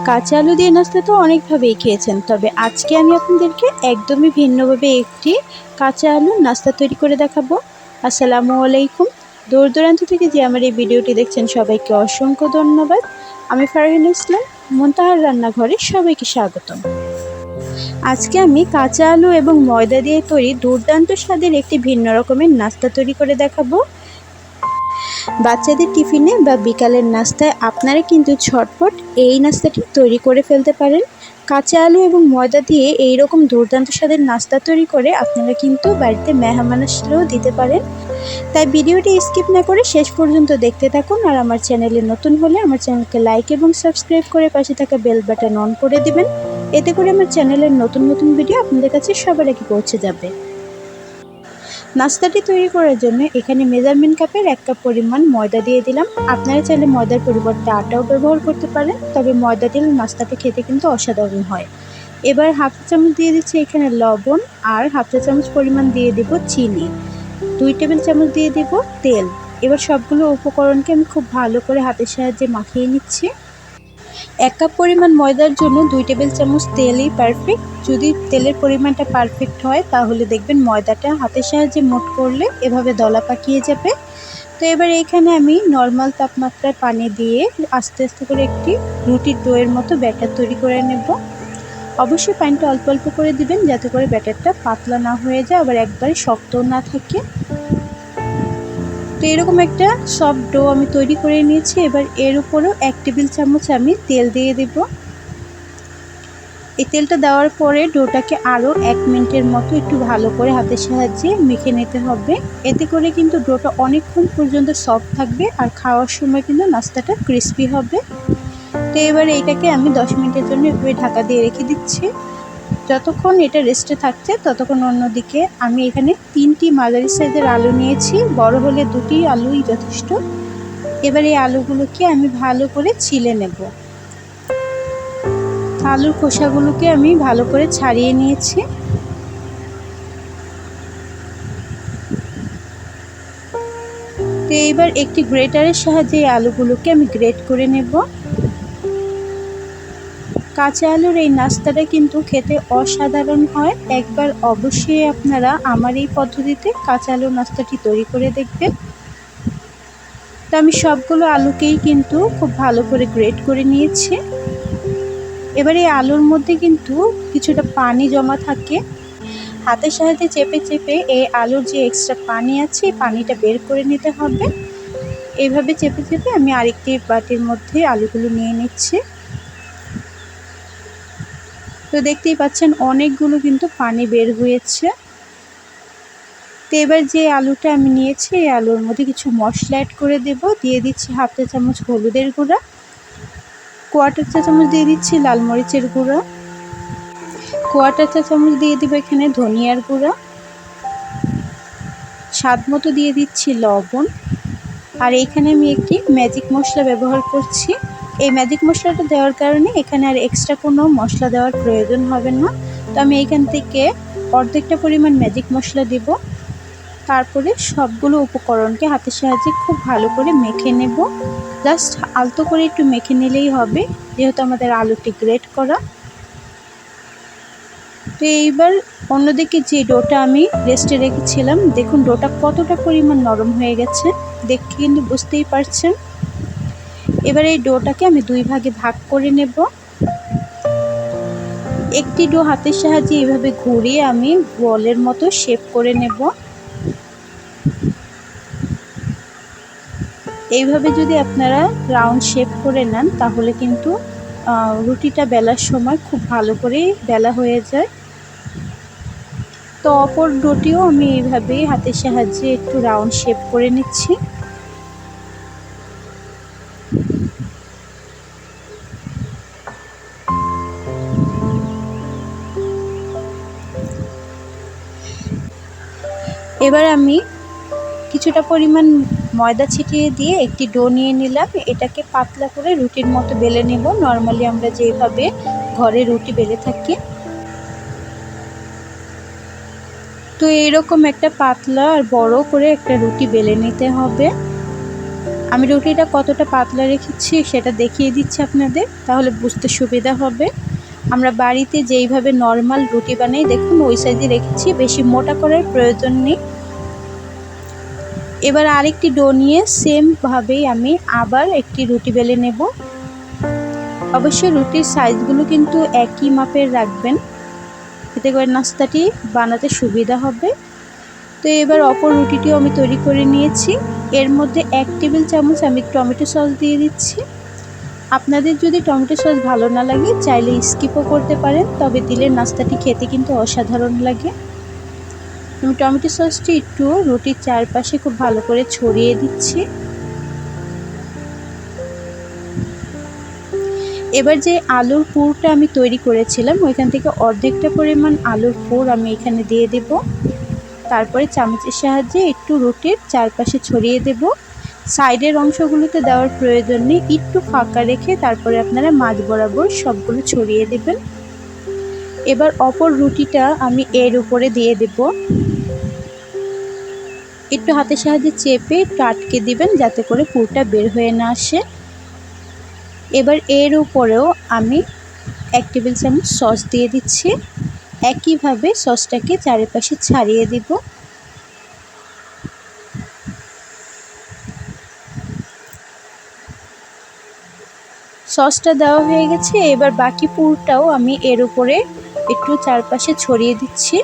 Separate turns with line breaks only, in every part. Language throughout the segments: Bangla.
কাঁচা আলু দিয়ে নাস্তা তো অনেকভাবেই খেয়েছেন, তবে আজকে আমি আপনাদেরকে একদমই ভিন্নভাবে একটি কাঁচা আলুর নাস্তা তৈরি করে দেখাবো। আসসালামু আলাইকুম। দূর দূরান্ত থেকে যে আমার এই ভিডিওটি দেখছেন সবাইকে অসংখ্য ধন্যবাদ। আমি ফারহিন ইসলাম, মুনতাহার রান্নাঘরে সবাইকে স্বাগতম। আজকে আমি কাঁচা আলু এবং ময়দা দিয়ে তৈরি দুর্দান্ত স্বাদের একটি ভিন্ন রকমের নাস্তা তৈরি করে দেখাবো। বাচ্চাদের টিফিনে বা বিকালের নাস্তায় আপনারা কিন্তু ঝটপট এই নাস্তাটি তৈরি করে ফেলতে পারেন। কাঁচা আলু এবং ময়দা দিয়ে এই রকম দুর্দান্ত স্বাদের নাস্তা তৈরি করে আপনারা কিন্তু বাড়িতে মেহমান আসলেও দিতে পারেন। তাই ভিডিওটি স্কিপ না করে শেষ পর্যন্ত দেখতে থাকুন। আর আমার চ্যানেলে নতুন হলে আমার চ্যানেলকে লাইক এবং সাবস্ক্রাইব করে পাশে থাকা বেল বাটন অন করে দিবেন। এতে করে আমার চ্যানেলের নতুন নতুন ভিডিও আপনাদের কাছে সবার আগে পৌঁছে যাবে। নাস্তাটি তৈরি করার জন্য এখানে মেজারমেন্ট কাপের 1 কাপ পরিমাণ ময়দা দিয়ে দিলাম। আপনারা চাইলে ময়দার পরিবর্তে আটাও ব্যবহার করতে পারেন, তবে ময়দা দিলে নাস্তাটা খেতে কিন্তু অসাধারণ হয়। এবার হাফ চা চামচ দিয়ে দিচ্ছি এখানে লবণ, আর হাফ চা চামচ পরিমাণ দিয়ে দেব চিনি, 2 টেবিল চামচ দিয়ে দেব তেল। এবার সবগুলো উপকরণকে আমি খুব ভালো করে হাতের সাহায্যে মাখিয়ে নিচ্ছি। 1 কাপ পরিমাণ ময়দার জন্য 2 টেবিল চামচ তেলই পারফেক্ট। যদি তেলের পরিমাণটা পারফেক্ট হয় তাহলে দেখবেন ময়দাটা হাতের সাহায্যে মুঠ করলে এভাবে দলা পাকিয়ে যাবে। তো এবার এইখানে আমি নর্মাল তাপমাত্রায় পানি দিয়ে আস্তে আস্তে করে একটি রুটির ডোয়ের মতো ব্যাটার তৈরি করে নেব। অবশ্যই পানিটা অল্প অল্প করে দিবেন যাতে করে ব্যাটারটা পাতলা না হয়ে যায়, আবার একবারে শক্তও না থাকে। তো এরকম একটা সফট ডো আমি তৈরি করে নিয়েছি। এবার এর উপরেও 1 টেবিল চামচ আমি তেল দিয়ে দেব। এই তেলটা দেওয়ার পরে ডোটাকে আরও 1 মিনিটের মতো একটু ভালো করে হাতের সাহায্যে মেখে নিতে হবে। এতে করে কিন্তু ডোটা অনেকক্ষণ পর্যন্ত সফট থাকবে আর খাওয়ার সময় কিন্তু নাস্তাটা ক্রিস্পি হবে। তো এবার এইটাকে আমি 10 মিনিটের জন্য একটু ঢাকা দিয়ে রেখে দিচ্ছি। যতক্ষণ এটা রেস্টে থাকছে ততক্ষণ অন্যদিকে আমি এখানে 3টি মাঝারি সাইজের আলু নিয়েছি, বড় হলে 2টি আলুই যথেষ্ট। এবার এই আলুগুলোকে আমি ভালো করে ছিলে নেব। আলুর খোসাগুলোকে আমি ভালো করে ছাড়িয়ে নিয়েছি। তো এবার একটি গ্রেটারের সাহায্যে এই আলুগুলোকে আমি গ্রেট করে নেব। কাঁচা আলুর এই নাস্তাটা কিন্তু খেতে অসাধারণ হয়। একবার অবশ্যই আপনারা আমার এই পদ্ধতিতে কাঁচা আলুর নাস্তাটি তৈরি করে দেখবেন। তো আমি সবগুলো আলুকেই কিন্তু খুব ভালো করে গ্রেট করে নিয়েছি। এবার এই আলুর মধ্যে কিন্তু কিছুটা পানি জমা থাকে। হাতের সাহায্যে চেপে চেপে এই আলুর যে এক্সট্রা পানি আছে এই পানিটা বের করে নিতে হবে। এইভাবে চেপে চেপে আমি আরেকটি বাটির মধ্যে আলুগুলো নিয়ে নিচ্ছি। তো দেখতেই পাচ্ছেন অনেকগুলো কিন্তু পানি বের হয়েছে। তো এবার যে আলুটা আমি নিয়েছি এই আলুর মধ্যে কিছু মশলা অ্যাড করে দেব। দিয়ে দিচ্ছি হাফ চা চামচ হলুদের গুঁড়া, 1/4 চা চামচ দিয়ে দিচ্ছি লাল মরিচের গুঁড়া, 1/4 চা চামচ দিয়ে দেব এখানে ধনিয়ার গুঁড়া, স্বাদ মতো দিয়ে দিচ্ছি লবণ। আর এখানে আমি একটি ম্যাজিক মশলা ব্যবহার করছি। এই ম্যাজিক মশলাটা দেওয়ার কারণে এখানে আর এক্সট্রা কোনো মশলা দেওয়ার প্রয়োজন হবে না। তো আমি এখান থেকে অর্ধেকটা পরিমাণ ম্যাজিক মশলা দেব। তারপরে সবগুলো উপকরণকে হাতের সাহায্যে খুব ভালো করে মেখে নেব। জাস্ট আলতো করে একটু মেখে নিলেই হবে, যেহেতু আমাদের আলুটি গ্রেট করা। তো এইবার অন্যদিকে যে ডোটা আমি রেস্টে রেখেছিলাম, দেখুন ডোটা কতটা পরিমাণ নরম হয়ে গেছে, দেখে কিন্তু বুঝতেই পারছেন। এবার এই ডোটাকে আমি 2 ভাগে ভাগ করে নেব। একটি ডো হাতের সাহায্যে এইভাবে ঘুরিয়ে আমি বলের মতো শেপ করে নেব। এইভাবে যদি আপনারা রাউন্ড শেপ করে নেন তাহলে কিন্তু রুটিটা বেলার সময় খুব ভালো করে বেলা হয়ে যায়। তো অপর ডোটিও আমি এইভাবে হাতের সাহায্যে একটু রাউন্ড শেপ করে নিচ্ছি। এবার আমি কিছুটা পরিমাণ ময়দা ছিটিয়ে দিয়ে একটি ডো নিয়ে নিলাম। এটাকে পাতলা করে রুটির মতো বেলে নেব, নর্মালি আমরা যেভাবে ঘরে রুটি বেলে থাকি। তো এইরকম একটা পাতলা আর বড় করে একটা রুটি বেলে নিতে হবে। আমি রুটিটা কতটা পাতলা রেখেছি সেটা দেখিয়ে দিচ্ছি আপনাদের, তাহলে বুঝতে সুবিধা হবে। আমরা বাড়িতে যেইভাবে নর্মাল রুটি বানাই দেখুন ওই সাইজে রেখেছি, বেশি মোটা করার প্রয়োজন নেই। এবার আরেকটি ডো নিয়ে সেম ভাবেই আমি আবার একটি রুটি বেলে নেব। অবশ্যই রুটির সাইজগুলো কিন্তু একই মাপের রাখবেন, এতে করে নাস্তাটি বানাতে সুবিধা হবে। তো এবার অপর রুটিটিও আমি তৈরি করে নিয়েছি। এর মধ্যে 1 টেবিল চামচ আমি টমেটো সস দিয়ে দিচ্ছি। আপনাদের যদি টমেটো সস ভালো না লাগে চাইলে স্কিপও করতে পারেন, তবে দিলে নাস্তাটি খেতে কিন্তু অসাধারণ লাগে। আমি টমেটো সসটি একটু রুটির চারপাশে খুব ভালো করে ছড়িয়ে দিচ্ছি। এবার যে আলুর পুরটা আমি তৈরি করেছিলাম ওইখান থেকে অর্ধেকটা পরিমাণ আলুর পুর আমি এখানে দিয়ে দেব। তারপরে চামচের সাহায্যে একটু রুটির চারপাশে ছড়িয়ে দেব। সাইডের অংশগুলোতে দেওয়ার প্রয়োজন নেই, একটু ফাঁকা রেখে তারপরে আপনারা মাঝ বরাবর সবগুলো ছড়িয়ে দেবেন। এবার অপর রুটিটা আমি এর উপরে দিয়ে দেব। একটু হাতের সাহায্যে চেপে একটু আটকে দিবেন যাতে করে পুরটা বের হয়ে না আসে। এবার এর উপরেও আমি 1 টেবিল চামচ সস দিয়ে দিচ্ছি। একইভাবে সসটাকে চারিপাশে ছড়িয়ে দিব। সসটা দেওয়া হয়ে গেছে, এবার বাকি পুরটাও আমি এর উপরে একটু চারপাশে ছড়িয়ে দিচ্ছি।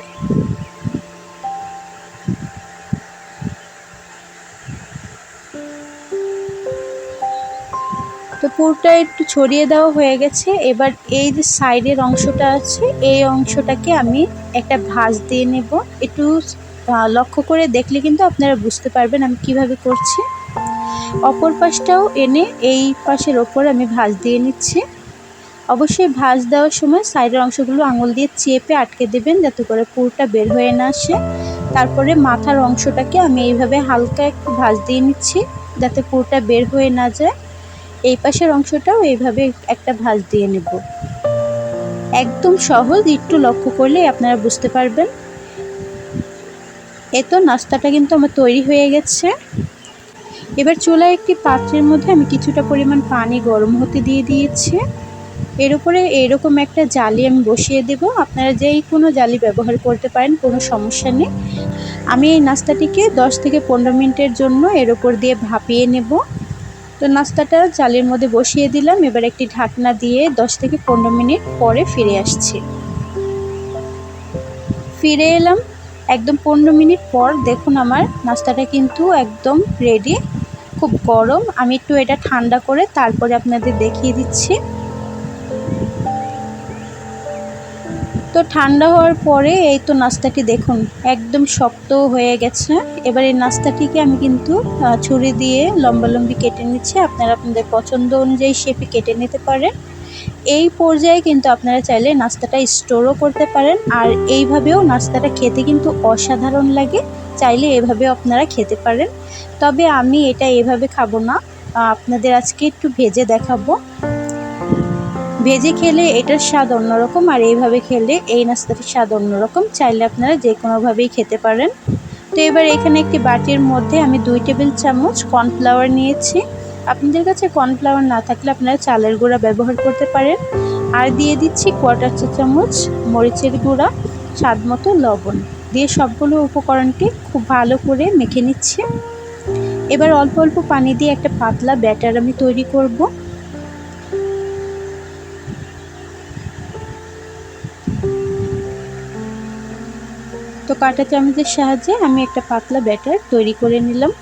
তো পুরটা একটু ছড়িয়ে দেওয়া হয়ে গেছে। এবার এই যে সাইডের অংশটা আছে এই অংশটাকে আমি একটা ভাঁজ দিয়ে নেব। একটু লক্ষ্য করে দেখলে কিন্তু আপনারা বুঝতে পারবেন আমি কিভাবে করছি। অপর পাশটাও এনে এই পাশের ওপর আমি ভাঁজ দিয়ে নিচ্ছি। অবশ্যই ভাঁজ দেওয়ার সময় সাইডের অংশগুলো আঙুল দিয়ে চেপে আটকে দেবেন যাতে করে পুরটা বের হয়ে না আসে। তারপরে মাথার অংশটাকে আমি এইভাবে হালকা একটু ভাঁজ দিয়ে নিচ্ছি যাতে পুরটা বের হয়ে না যায়। এই পাশের অংশটাও এইভাবে একটা ভাঁজ দিয়ে নেব। একদম সহজ, একটু লক্ষ্য করলে আপনারা বুঝতে পারবেন। এই তো নাস্তাটা কিন্তু আমার তৈরি হয়ে গেছে। এবার চুলায় একটি পাত্রের মধ্যে আমি কিছুটা পরিমাণ পানি গরম হতে দিয়ে দিয়েছি। এর উপরে এরকম একটা জালি আমি বসিয়ে দেব। আপনারা যেই কোনো জালি ব্যবহার করতে পারেন, কোনো সমস্যা নেই। আমি এই নাস্তাটিকে 10 থেকে 15 মিনিটের জন্য এর উপর দিয়ে ভাপিয়ে নেব। তো নাস্তাটা জালির মধ্যে বসিয়ে দিলাম। এবার একটি ঢাকনা দিয়ে 10 থেকে 15 মিনিট পরে ফিরে আসছি। ফিরে এলাম একদম 15 মিনিট পর। দেখুন আমার নাস্তাটা কিন্তু একদম রেডি। খুব গরম, আমি একটু এটা ঠান্ডা করে তারপরে আপনাদের দেখিয়ে দিচ্ছি। তো ঠান্ডা হওয়ার পরে এই তো নাস্তাটি দেখুন একদম শক্ত হয়ে গেছে। এবার এই নাস্তাটিকে আমি কিন্তু ছুরি দিয়ে লম্বালম্বি কেটে নিচ্ছি। আপনারা আপনাদের পছন্দ অনুযায়ী শেপে কেটে নিতে পারেন। এই পর্যায়ে কিন্তু আপনারা চাইলে নাস্তাটা স্টোরও করতে পারেন, আর এইভাবেও নাস্তাটা খেতে কিন্তু অসাধারণ লাগে। চাইলে এভাবেও আপনারা খেতে পারেন, তবে আমি এটা এভাবে খাবো না, আপনাদের আজকে একটু ভেজে দেখাবো। ভেজে খেলে এটার স্বাদ অন্যরকম, আর এইভাবে খেলে এই নাস্তাটির স্বাদ অন্যরকম। চাইলে আপনারা যে কোনোভাবেই খেতে পারেন। তো এবার এখানে একটি বাটির মধ্যে আমি 2 টেবিল চামচ কর্নফ্লাওয়ার নিয়েছি। আপনাদের কাছে কর্নফ্লাওয়ার না থাকলে আপনারা চালের গুঁড়া ব্যবহার করতে পারেন। আর দিয়ে দিচ্ছি 1/4 চা চামচ মরিচের গুঁড়া, স্বাদ মতো লবণ দিয়ে সবগুলো উপকরণকে খুব ভালো করে মেখে নিচ্ছি। এবার অল্প অল্প পানি দিয়ে একটা পাতলা ব্যাটার আমি তৈরি করব। তো কাঁটা চামচের সাহায্যে আমি একটা পাতলা ব্যাটার তৈরি করে নিলাম।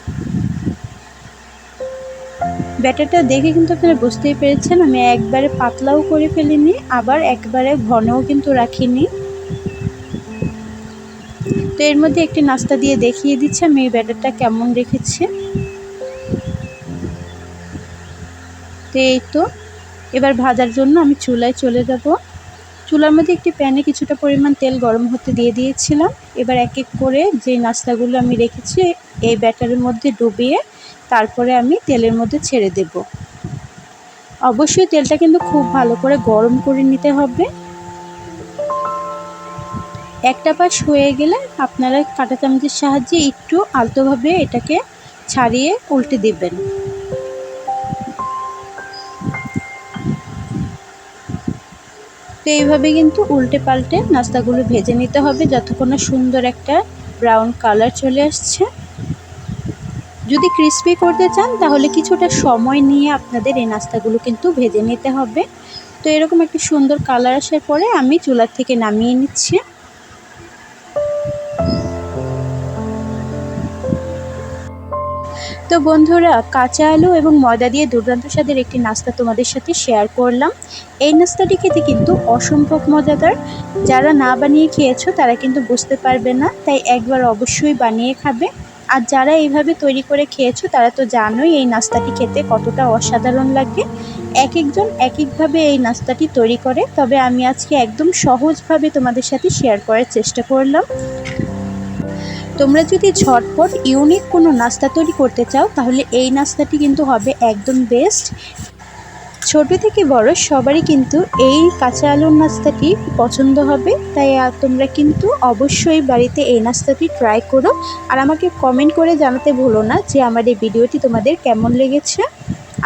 ব্যাটারটা দেখে কিন্তু আপনারা বুঝতেই পেরেছেন আমি একবারে পাতলাও করে ফেলিনি, আবার একবারে ঘনও কিন্তু রাখিনি। তো এর মধ্যে একটি নাস্তা দিয়ে দেখিয়ে দিচ্ছি আমি এই ব্যাটারটা কেমন রেখেছি। তো এই তো এবার ভাজার জন্য আমি চুলায় চলে যাব। চুলার মধ্যে একটি প্যানে কিছুটা পরিমাণ তেল গরম হতে দিয়ে দিয়েছিলাম। এবার এক এক করে যে নাস্তাগুলো আমি রেখেছি এই ব্যাটারের মধ্যে ডুবিয়ে তারপরে আমি তেলের মধ্যে ছেড়ে দেব। অবশ্যই তেলটা কিন্তু খুব ভালো করে গরম করে নিতে হবে। একটা পাশ হয়ে গেলে আপনারা কাঁটা চামচের সাহায্যে একটু আলতোভাবে এটাকে ছাড়িয়ে উল্টে দিবেন। তো এইভাবে কিন্তু উল্টে পাল্টে নাস্তাগুলো ভেজে নিতে হবে যতক্ষণ না সুন্দর একটা ব্রাউন কালার চলে আসছে। যদি ক্রিস্পি করতে চান তাহলে কিছুটা সময় নিয়ে আপনাদের এই নাস্তাগুলো কিন্তু ভেজে নিতে হবে। তো এরকম একটা সুন্দর কালার আসার পরে আমি চুলার থেকে নামিয়ে নিচ্ছি। তো বন্ধুরা, কাঁচা আলু এবং ময়দা দিয়ে দুর্দান্ত স্বাদের একটি নাস্তা তোমাদের সাথে শেয়ার করলাম। এই নাস্তাটি খেতে কিন্তু অসম্ভব মজাদার। যারা না বানিয়ে খেয়েছো তারা কিন্তু বুঝতে পারবে না, তাই একবার অবশ্যই বানিয়ে খাবে। আর যারা এইভাবে তৈরি করে খেয়েছো তারা তো জানোই এই নাস্তাটি খেতে কতটা অসাধারণ লাগে। এক একজন এক একভাবে এই নাস্তাটি তৈরি করে, তবে আমি আজকে একদম সহজভাবে তোমাদের সাথে শেয়ার করার চেষ্টা করলাম। তোমরা যদি ঝটপট ইউনিক কোনো নাস্তা তৈরি করতে চাও তাহলে এই নাস্তাটি কিন্তু হবে একদম বেস্ট। ছোট থেকে বড় সবারই কিন্তু এই কাঁচা আলুর নাস্তাটি পছন্দ হবে, তাই তোমরা কিন্তু অবশ্যই বাড়িতে এই নাস্তাটি ট্রাই করো। আর আমাকে কমেন্ট করে জানাতে ভুলো না যে আমার এই ভিডিওটি তোমাদের কেমন লেগেছে।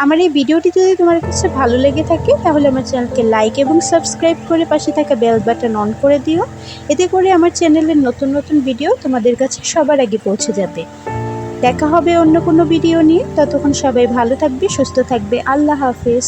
আমার এই ভিডিওটি যদি তোমার কাছে ভালো লেগে থাকে তাহলে আমার চ্যানেলকে লাইক এবং সাবস্ক্রাইব করে পাশে থাকা বেল বাটন অন করে দিও। এতে করে আমার চ্যানেলের নতুন নতুন ভিডিও তোমাদের কাছে সবার আগে পৌঁছে যাবে। দেখা হবে অন্য কোনো ভিডিও নিয়ে। ততক্ষণ সবাই ভালো থাকবে, সুস্থ থাকবে। আল্লাহ হাফেজ।